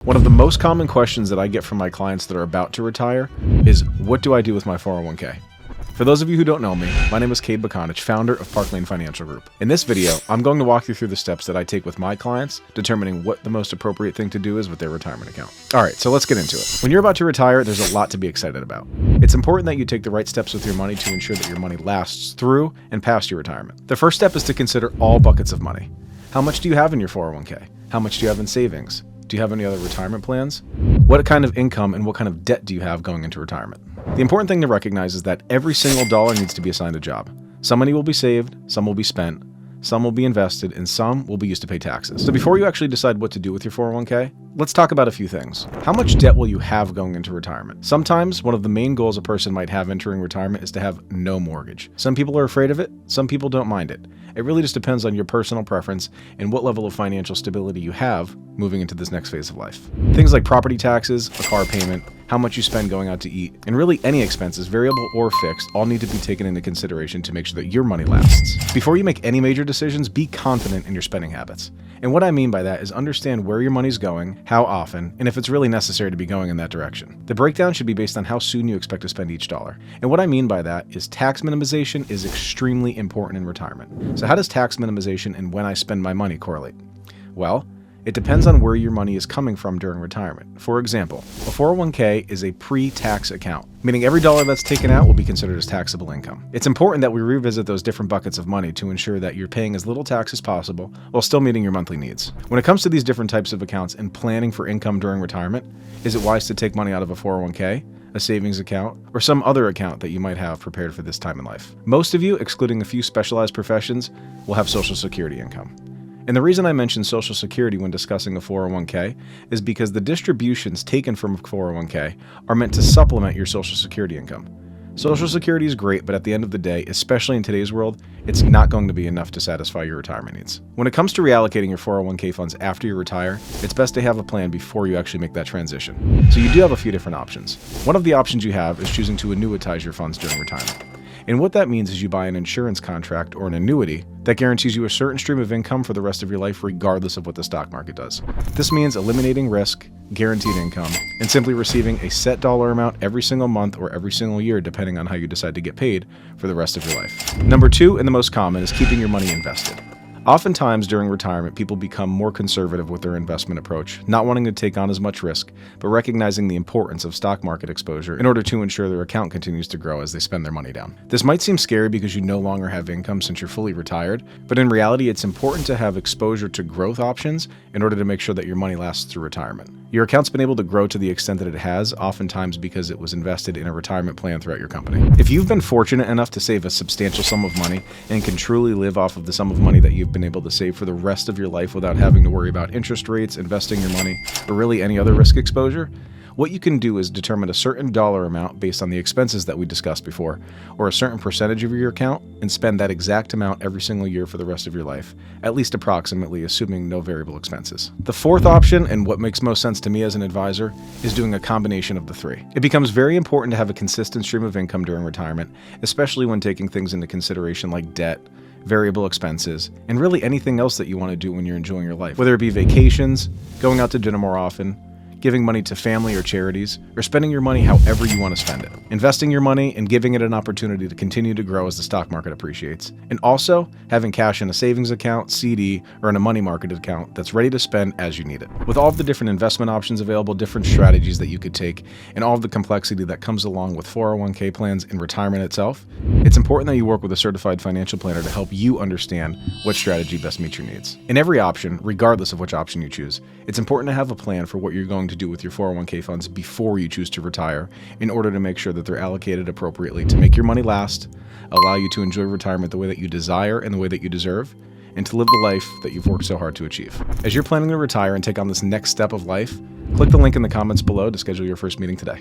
One of the most common questions that I get from my clients that are about to retire is, what do I do with my 401k? For those of you who don't know me, my name is Cade Bekanich, founder of Park Lane Financial Group. In this video, I'm going to walk you through the steps that I take with my clients, determining what the most appropriate thing to do is with their retirement account. All right, so let's get into it. When you're about to retire, there's a lot to be excited about. It's important that you take the right steps with your money to ensure that your money lasts through and past your retirement. The first step is to consider all buckets of money. How much do you have in your 401k? How much do you have in savings? Do you have any other retirement plans? What kind of income and what kind of debt do you have going into retirement? The important thing to recognize is that every single dollar needs to be assigned a job. Some money will be saved, some will be spent, some will be invested, and some will be used to pay taxes. So before you actually decide what to do with your 401k, let's talk about a few things. How much debt will you have going into retirement? Sometimes one of the main goals a person might have entering retirement is to have no mortgage. Some people are afraid of it, some people don't mind it. It really just depends on your personal preference and what level of financial stability you have moving into this next phase of life. Things like property taxes, a car payment, how much you spend going out to eat, and really any expenses, variable or fixed, all need to be taken into consideration to make sure that your money lasts. Before you make any major decisions, be confident in your spending habits. And what I mean by that is understand where your money's going, how often, and if it's really necessary to be going in that direction. The breakdown should be based on how soon you expect to spend each dollar. And what I mean by that is tax minimization is extremely important in retirement. So how does tax minimization and when I spend my money correlate? Well, it depends on where your money is coming from during retirement. For example, a 401k is a pre-tax account, meaning every dollar that's taken out will be considered as taxable income. It's important that we revisit those different buckets of money to ensure that you're paying as little tax as possible while still meeting your monthly needs. When it comes to these different types of accounts and planning for income during retirement, is it wise to take money out of a 401k, a savings account, or some other account that you might have prepared for this time in life? Most of you, excluding a few specialized professions, will have Social Security income. And the reason I mention Social Security when discussing a 401k is because the distributions taken from a 401k are meant to supplement your Social Security income. Social Security is great, but at the end of the day, especially in today's world, it's not going to be enough to satisfy your retirement needs. When it comes to reallocating your 401k funds after you retire, it's best to have a plan before you actually make that transition. So you do have a few different options. One of the options you have is choosing to annuitize your funds during retirement. And what that means is you buy an insurance contract or an annuity that guarantees you a certain stream of income for the rest of your life regardless of what the stock market does. This means eliminating risk, guaranteed income, and simply receiving a set dollar amount every single month or every single year depending on how you decide to get paid for the rest of your life. Number two, and the most common, is keeping your money invested. Oftentimes during retirement, people become more conservative with their investment approach, not wanting to take on as much risk, but recognizing the importance of stock market exposure in order to ensure their account continues to grow as they spend their money down. This might seem scary because you no longer have income since you're fully retired, but in reality, it's important to have exposure to growth options in order to make sure that your money lasts through retirement. Your account's been able to grow to the extent that it has, oftentimes because it was invested in a retirement plan throughout your company. If you've been fortunate enough to save a substantial sum of money and can truly live off of the sum of money that you've been able to save for the rest of your life without having to worry about interest rates, investing your money, or really any other risk exposure, what you can do is determine a certain dollar amount based on the expenses that we discussed before, or a certain percentage of your account, and spend that exact amount every single year for the rest of your life, at least approximately, assuming no variable expenses. The fourth option, and what makes most sense to me as an advisor, is doing a combination of the three. It becomes very important to have a consistent stream of income during retirement, especially when taking things into consideration like debt, variable expenses, and really anything else that you want to do when you're enjoying your life, whether it be vacations, going out to dinner more often, giving money to family or charities, or spending your money however you want to spend it. Investing your money and giving it an opportunity to continue to grow as the stock market appreciates. And also having cash in a savings account, CD, or in a money market account that's ready to spend as you need it. With all of the different investment options available, different strategies that you could take, and all of the complexity that comes along with 401k plans and retirement itself, it's important that you work with a certified financial planner to help you understand what strategy best meets your needs. In every option, regardless of which option you choose, it's important to have a plan for what you're going to do with your 401k funds before you choose to retire in order to make sure that they're allocated appropriately to make your money last, allow you to enjoy retirement the way that you desire and the way that you deserve, and to live the life that you've worked so hard to achieve. As you're planning to retire and take on this next step of life, click the link in the comments below to schedule your first meeting today.